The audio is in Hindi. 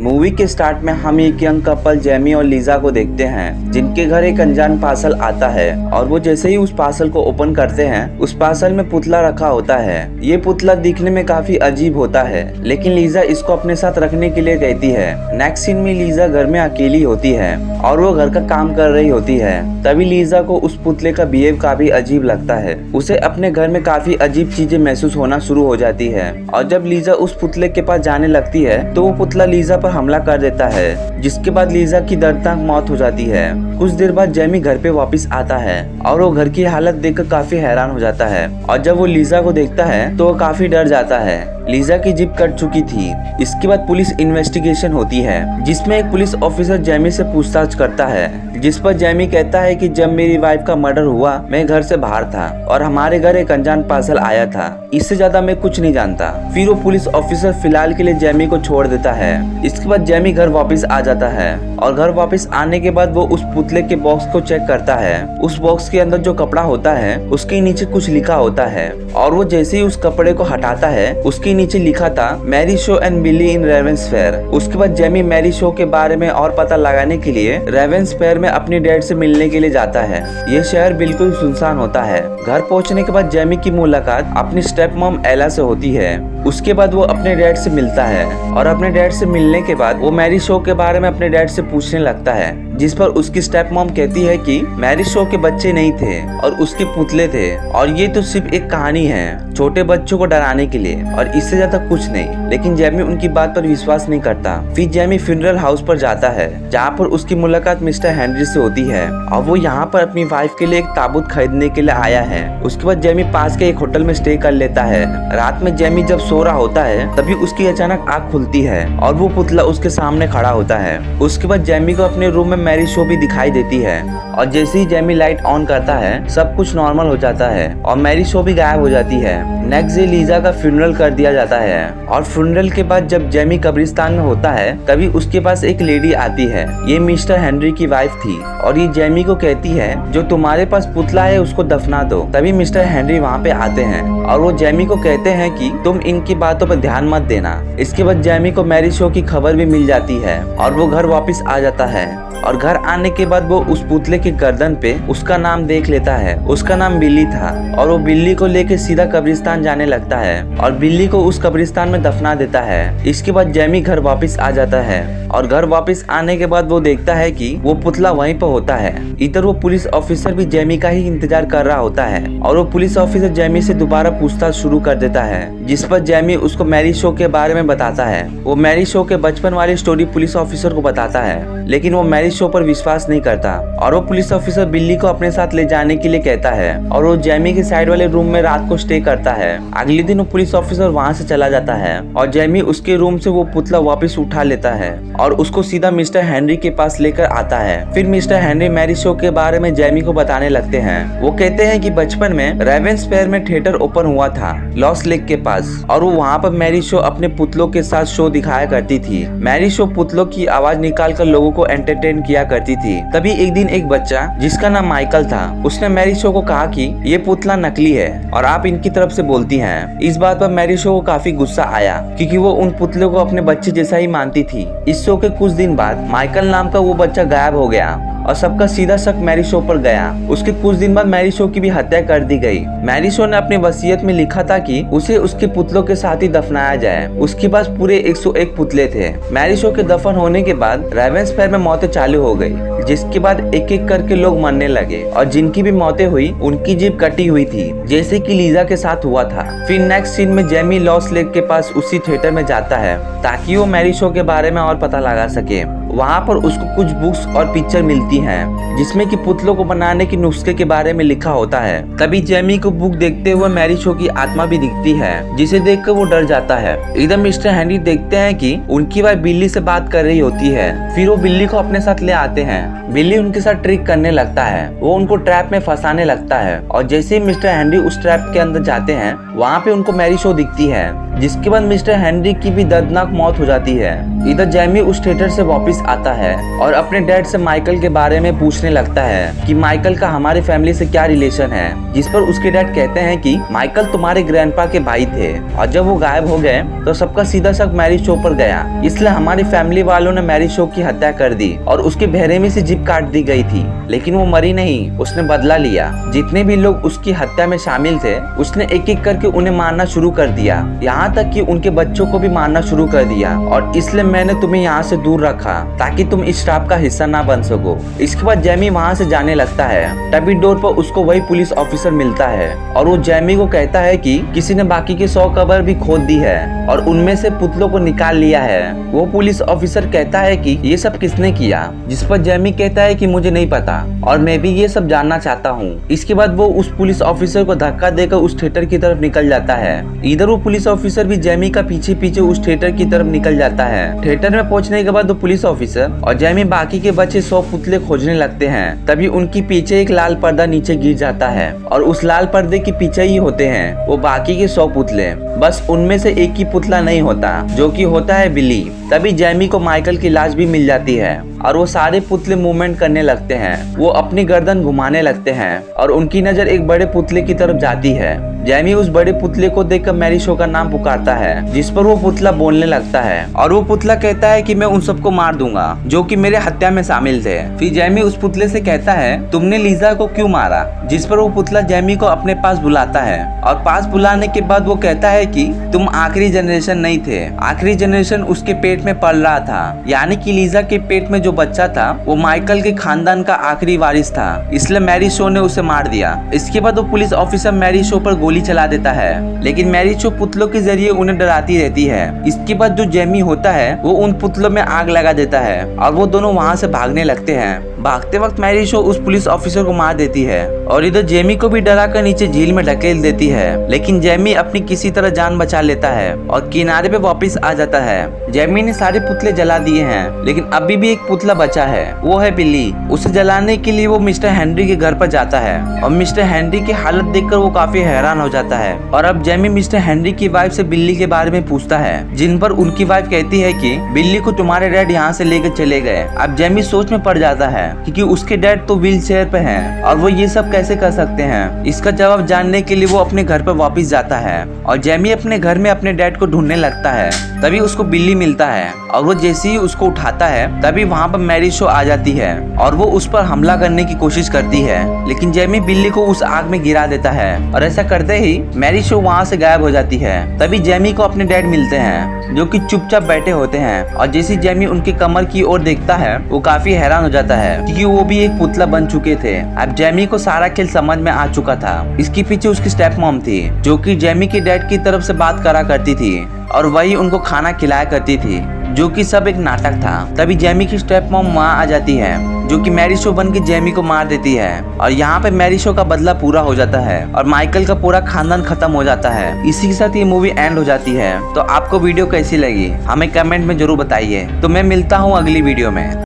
मूवी के स्टार्ट में हम एक यंग कपल जेमी और लीजा को देखते हैं, जिनके घर एक अनजान पार्सल आता है और वो जैसे ही उस पार्सल को ओपन करते हैं, उस पार्सल में पुतला रखा होता है। ये पुतला दिखने में काफी अजीब होता है, लेकिन लीजा इसको अपने साथ रखने के लिए कहती है। नेक्स्ट सीन में लीजा घर में अकेली होती है और वो घर का काम कर रही होती है। तभी लीजा को उस पुतले का बिहेव काफी अजीब लगता है। उसे अपने घर में काफी अजीब चीजें महसूस होना शुरू हो जाती है और जब लीजा उस पुतले के पास जाने लगती है तो वो पुतला लीजा पर हमला कर देता है, जिसके बाद लीजा की दर्दनाक मौत हो जाती है। कुछ देर बाद जेमी घर पे वापस आता है और वो घर की हालत देखकर काफी हैरान हो जाता है और जब वो लीजा को देखता है तो वो काफी डर जाता है। लीजा की जिप कट चुकी थी। इसके बाद पुलिस इन्वेस्टिगेशन होती है, जिसमें एक पुलिस ऑफिसर जेमी से पूछताछ करता है, जिस पर जेमी कहता है कि जब मेरी वाइफ का मर्डर हुआ मैं घर से बाहर था और हमारे घर एक अनजान पार्सल आया था, इससे ज्यादा मैं कुछ नहीं जानता। फिर वो पुलिस ऑफिसर फिलहाल के लिए जेमी को छोड़ देता है। इसके बाद जेमी घर वापस आ जाता है और घर वापस आने के बाद वो उस पुतले के बॉक्स को चेक करता है। उस बॉक्स के अंदर जो कपड़ा होता है उसके नीचे कुछ लिखा होता है और वो जैसे ही उस कपड़े को हटाता है उसके नीचे लिखा था मैरी शो एंड बिली इन रेवेंसफेयर। उसके बाद जेमी मैरी शो के बारे में और पता लगाने के लिए रेवेंसफेयर में अपने डैड से मिलने के लिए जाता है। ये शहर बिल्कुल सुनसान होता है। घर पहुंचने के बाद जेमी की मुलाकात अपनी स्टेप मॉम एला से होती है। उसके बाद वो अपने डैड से मिलता है और अपने डैड से मिलने के बाद वो मैरी शो के बारे में अपने डैड से पूछने लगता है, जिस पर उसकी स्टेप मॉम कहती है कि मैरी शो के बच्चे नहीं थे और उसके पुतले थे और ये तो सिर्फ एक कहानी है छोटे बच्चों को डराने के लिए और इससे ज्यादा कुछ नहीं। लेकिन जेमी उनकी बात पर विश्वास नहीं करता। फिर जेमी फ्यूनरल हाउस पर जाता है, जहाँ पर उसकी मुलाकात मिस्टर हेनरी से होती है और वो यहाँ पर अपनी वाइफ के लिए एक ताबूत खरीदने के लिए आया है। उसके बाद जेमी पास के एक होटल में स्टे कर लेता है। रात में जेमी जब सो रहा होता है तभी उसकी अचानक आँख खुलती है और वो पुतला उसके सामने खड़ा होता है। उसके बाद जेमी को अपने रूम में मैरी शो भी दिखाई देती है और जैसे ही जेमी लाइट ऑन करता है सब कुछ नॉर्मल हो जाता है और मैरी शो भी गायब हो जाती है। नेक्स्ट डे लीजा का फ्यूनरल कर दिया जाता है और फ्यूनरल के बाद जब जेमी कब्रिस्तान में होता है तभी उसके पास एक लेडी आती है। ये मिस्टर हेनरी की वाइफ थी और ये जेमी को कहती है जो तुम्हारे पास पुतला है उसको दफना दो। तभी मिस्टर हेनरी वहाँ पे आते हैं और वो जेमी को कहते हैं कि तुम इनकी बातों पर ध्यान मत देना। इसके बाद जेमी को मैरी शो की खबर भी मिल जाती है और वो घर वापस आ जाता है और घर आने के बाद वो उस पुतले की गर्दन पे उसका नाम देख लेता है। उसका नाम बिल्ली था और वो बिल्ली को लेके सीधा कब्रिस्तान जाने लगता है और बिल्ली को उस कब्रिस्तान में दफना देता है। इसके बाद जेमी घर वापस आ जाता है और घर वापस आने के बाद वो देखता है कि वो पुतला वहीं पर होता है। इधर वो पुलिस ऑफिसर भी जेमी का ही इंतजार कर रहा होता है और वो पुलिस ऑफिसर जेमी से दोबारा पूछताछ शुरू कर देता है, जिस पर जेमी उसको मैरी शो के बारे में बताता है। वो मैरी शो के बचपन वाली स्टोरी पुलिस ऑफिसर को बताता है, लेकिन वो मैरी शो पर विश्वास नहीं करता और वो पुलिस ऑफिसर बिल्ली को अपने साथ ले जाने के लिए कहता है और वो जेमी के साइड वाले रूम में रात को स्टे करता है। अगले दिन वो पुलिस ऑफिसर वहाँ से चला जाता है और जेमी उसके रूम से वो पुतला वापस उठा लेता है और उसको सीधा मिस्टर हेनरी के पास लेकर आता है। फिर मिस्टर हेनरी मैरी शो के बारे में जेमी को बताने लगते हैं। वो कहते हैं कि बचपन में रेवेंसफेयर में थिएटर ओपन हुआ था लॉस्ट लेक के पास और वो वहाँ पर मैरी शो अपने पुतलों के साथ शो दिखाया करती थी। मैरी शो पुतलों की आवाज निकाल कर लोगों को एंटरटेन किया करती थी। तभी एक दिन एक बच्चा जिसका नाम माइकल था उसने मैरी शो को कहा कि ये पुतला नकली है और आप इनकी तरफ से बोलती हैं। इस बात पर मैरी शो को काफी गुस्सा आया क्योंकि वो उन पुतलों को अपने बच्चे जैसा ही मानती थी। इस शो के कुछ दिन बाद माइकल नाम का वो बच्चा गायब हो गया और सबका सीधा शक मैरी शो पर गया। उसके कुछ दिन बाद मैरी शो की भी हत्या कर दी गई। मैरी शो ने अपनी वसीयत में लिखा था कि उसे उसके पुतलों के साथ ही दफनाया जाए। उसके पास पूरे 101 पुतले थे। मैरी शो के दफन होने के बाद रेवेंसफेयर में मौतें चालू हो गई, जिसके बाद एक एक करके लोग मरने लगे और जिनकी भी मौतें हुई उनकी जीभ कटी हुई थी, जैसे कि लीजा के साथ हुआ था। फिर नेक्स्ट सीन में जेमी लॉस्ट लेक के पास उसी थिएटर में जाता है ताकि वो मैरी शो के बारे में और पता लगा सके। वहाँ पर उसको कुछ बुक्स और पिक्चर मिलती हैं, जिसमें कि पुतलों को बनाने के नुस्खे के बारे में लिखा होता है। तभी जेमी को बुक देखते हुए मैरी शो की आत्मा भी दिखती है, जिसे देखकर वो डर जाता है। इधर मिस्टर हेनरी देखते हैं कि उनकी वाइफ बिल्ली से बात कर रही होती है। फिर वो बिल्ली को अपने साथ ले आते हैं। बिल्ली उनके साथ ट्रिक करने लगता है। वो उनको ट्रैप में फंसाने लगता है और जैसे ही मिस्टर हेनरी उस ट्रैप के अंदर जाते हैं वहाँ पे उनको मैरी शो दिखती है, जिसके बाद मिस्टर हेनरी की भी दर्दनाक मौत हो जाती है। इधर जेमी उस थिएटर से वापस वापस आता है और अपने डैड से माइकल के बारे में पूछने लगता है कि माइकल का हमारे फैमिली से क्या रिलेशन है, जिस पर उसके डैड कहते हैं कि माइकल तुम्हारे ग्रैंडपा के भाई थे और जब वो गायब हो गए तो सबका सीधा शक मैरिज शो पर गया, इसलिए हमारी फैमिली वालों ने मैरिज शो की हत्या कर दी और उसके बहरेमी से जीभ काट दी गई थी, लेकिन वो मरी नहीं, उसने बदला लिया। जितने भी लोग उसकी हत्या में शामिल थे उसने एक एक करके उन्हें मारना शुरू कर दिया, यहाँ तक कि उनके बच्चों को भी मारना शुरू कर दिया और इसलिए मैंने तुम्हें यहाँ से दूर रखा ताकि तुम इस स्टाफ का हिस्सा ना बन सको। इसके बाद जैमी वहाँ से जाने लगता है। तभी डोर पर उसको वही पुलिस ऑफिसर मिलता है और वो जैमी को कहता है कि किसी ने बाकी की 100 कब्र भी खोद दी है और उनमें से पुतलों को निकाल लिया है। वो पुलिस ऑफिसर कहता है कि ये सब किसने किया, जिस पर जैमी कहता है कि मुझे नहीं पता और मैं भी ये सब जानना चाहता हूँ। इसके बाद वो उस पुलिस ऑफिसर को धक्का देकर उस थिएटर की तरफ निकल जाता है। इधर वो पुलिस ऑफिसर भी जैमी का पीछे पीछे उस थिएटर की तरफ निकल जाता है। थिएटर में पहुंचने के बाद वो पुलिस ऑफिसर और जैमी बाकी के बचे 100 पुतले खोजने लगते हैं। तभी उनके पीछे एक लाल पर्दा नीचे गिर जाता है और उस लाल पर्दे के पीछे ही होते हैं वो बाकी के 100 पुतले। बस उनमें से एक ही पुतला नहीं होता जो कि होता है बिली। तभी जैमी को माइकल की लाश भी मिल जाती है और वो सारे पुतले मूवमेंट करने लगते हैं। वो अपनी गर्दन घुमाने लगते हैं और उनकी नजर एक बड़े पुतले की तरफ जाती है। जैमी उस बड़े पुतले को देखकर मैरी शो का नाम पुकारता है, जिस पर वो पुतला बोलने लगता है और वो पुतला कहता है कि मैं उन सबको मार दूंगा जो कि मेरे हत्या में शामिल थे। फिर जैमी उस पुतले से कहता है तुमने लीजा को क्यों मारा, जिस पर वो पुतला जैमी को अपने पास बुलाता है और पास बुलाने के बाद वो कहता है कि तुम आखिरी जनरेशन नहीं थे, आखिरी जनरेशन उसके पेट में पल रहा था, यानी कि लीजा के पेट में जो बच्चा था वो माइकल के खानदान का आखिरी वारिस था, इसलिए मैरी शो ने उसे मार दिया। इसके बाद वो पुलिस ऑफिसर मैरी शो पर गोली चला देता है, लेकिन मैरी शो पुतलों के जरिए उन्हें डराती रहती है। इसके बाद जो जैमी होता है वो उन पुतलों में आग लगा देता है और वो दोनों वहाँ से भागने लगते हैं। भागते वक्त मैरी शो उस पुलिस ऑफिसर को मार देती है और इधर जैमी को भी डरा कर नीचे झील में ढकेल देती है, लेकिन जैमी अपनी किसी तरह जान बचा लेता है और किनारे पे वापस आ जाता है। जैमी ने सारे पुतले जला दिए हैं, लेकिन अभी भी एक पुतला बचा है, वो है बिल्ली। उसे जलाने के लिए वो मिस्टर हेनरी के घर पर जाता है और मिस्टर हेनरी की हालत देखकर वो काफी हैरान हो जाता है और अब जैमी मिस्टर हेनरी की वाइफ से बिल्ली के बारे में पूछता है, जिन पर उनकी वाइफ कहती है कि बिल्ली को तुम्हारे डैड यहाँ से लेकर चले गए। अब जैमी सोच में पड़ जाता है क्योंकि उसके डैड तो व्हील चेयर पे हैं और वो ये सब कैसे कर सकते हैं। इसका जवाब जानने के लिए वो अपने घर पर वापस जाता है और जैमी अपने घर में अपने डैड को ढूंढने लगता है। तभी उसको बिल्ली मिलता है और वो जैसे ही उसको उठाता है तभी वहाँ पर मैरी शो आ जाती है और वो उस पर हमला करने की कोशिश करती है, लेकिन जैमी बिल्ली को उस आग में गिरा देता है और ऐसा करते ही मैरी शो वहाँ से गायब हो जाती है। तभी जैमी को अपने डैड मिलते हैं जो कि चुपचाप बैठे होते हैं और जैसे जैमी उनकी कमर की ओर देखता है वो काफी हैरान हो जाता है क्योंकि वो भी एक पुतला बन चुके थे। अब जैमी को सारा खेल समझ में आ चुका था। इसके पीछे उसकी स्टेप मॉम थी जो कि जैमी के डैड की तरफ से बात करा करती थी और वही उनको खाना खिलाया करती थी, जो कि सब एक नाटक था। तभी जैमी की स्टेप मॉम वहाँ आ जाती है जो कि मैरी शो बन के जैमी को मार देती है और यहाँ पे मैरी शो का बदला पूरा हो जाता है और माइकल का पूरा खानदान खत्म हो जाता है। इसी के साथ ये मूवी एंड हो जाती है। तो आपको वीडियो कैसी लगी हमें कमेंट में जरूर बताइए। तो मैं मिलता हूँ अगली वीडियो में।